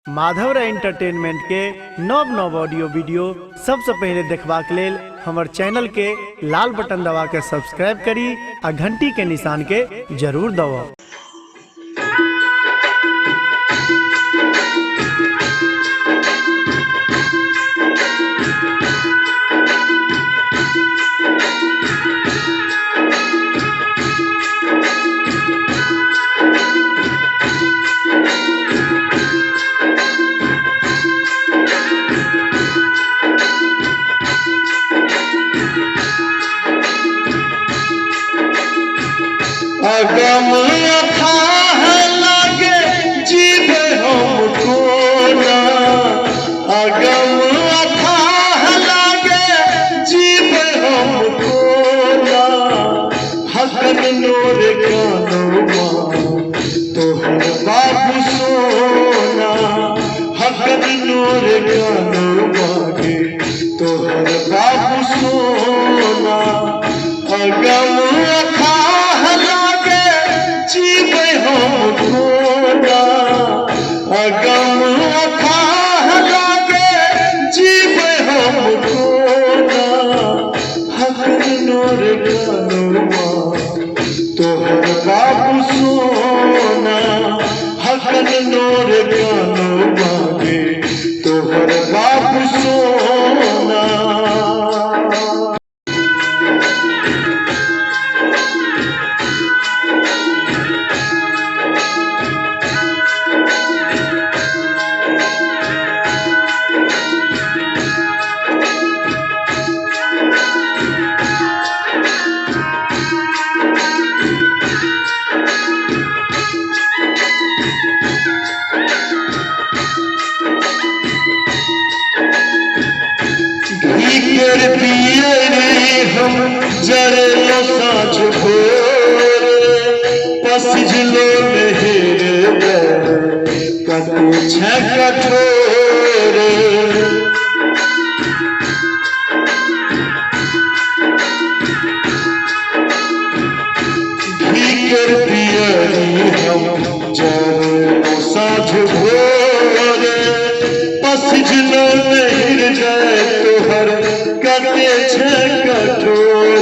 Madhav entertainment के नव नव ऑडियो वीडियो सबसे पहले देखबाक लेल हमर चैनल के लाल बटन दबा के सब्सक्राइब करी आ घंटी के निशान के जरूर दबाओ। अगम अथाह लागे जीवे हमको ना, अगम अथाह लागे जीवे हमको ना। हसन नूर कानों तोहर बाबू सोना, हसन नूर कानों मांगे तोहर बाबू सोना। अगम अथाह जीवे हमको ना, अगम अथाह लागे जीवे हमको ना। हसन नूर कानों तोहर बाबू सोना, हसन नूर कानों मांगे तोहर बाबू सोना। पिए रे हम जरे साँझ भोर, पसिझलो मेहर कतू छ कठोर। भीकर पियरी हम जरे साँझ भोर, पसिझलो मेहर जाए तोहर कते छ कठोर।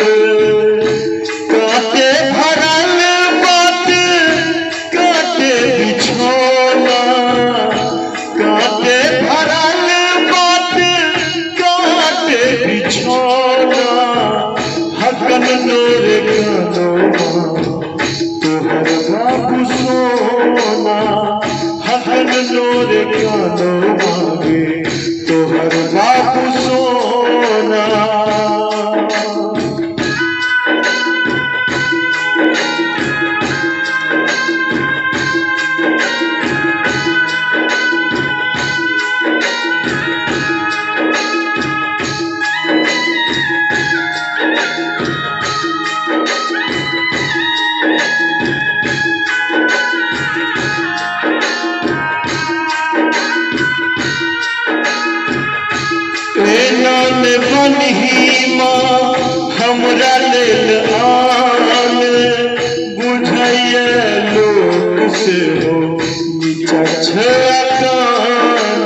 काटे भरल बात काटे बिछौना, काटे भरल बात काटे बिछौना। हसन नूर कानों तोहर बाबू सोना, हसन नूर कानों मांगे तोहर बाबू सोना। बनही माँ हमरा लेल आन, बुझैया लोक से हो नीचा छ कान।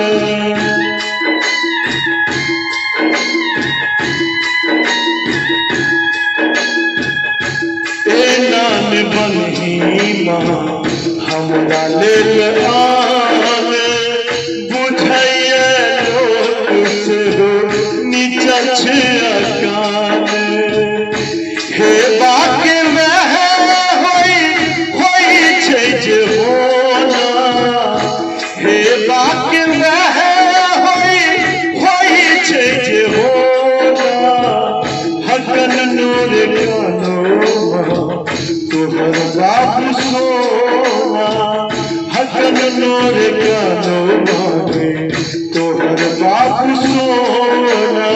नान बनही माँ हमरा लेल आन, बुझैया लोक से हो नीचा छ कान। हे बाके वह होई छै जे होना, हे बाके वह होई छै जे होना। हसन नूर कानों तोहर बाबू सोना, हसन नूर कानों मांगे तोहर बाबू सोना।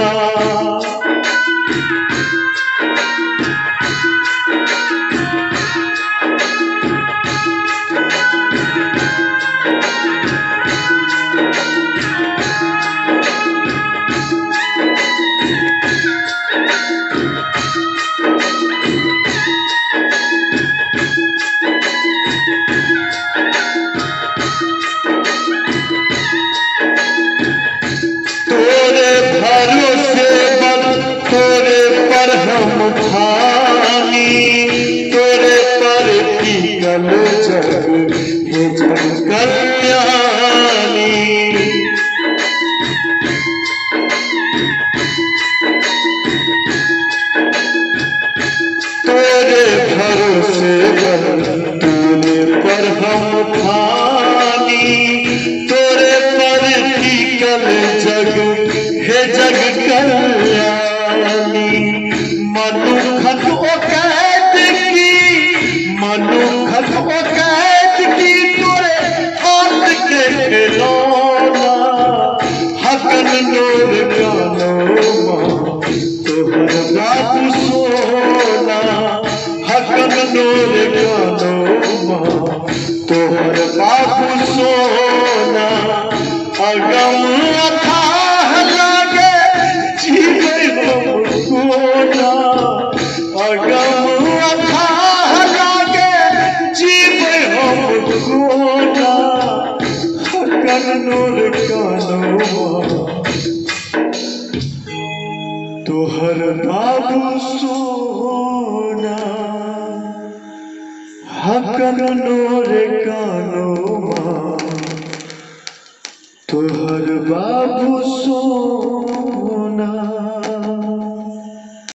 जग कल्याणी मनुखत कैद की मनुखत कैद की तोरे हाथ के खिलौना हकन नूर कानो तोहर बाबू सोना हकन नूर कानो तोहर बाबू सोना अगम अथाह लागे जीवे हम कोना अगम अथाह लागे जीवे हम कोना हकन नूर कानो तोहर बाबू सोना हकन नूर कानो तोहर बाबू सोना।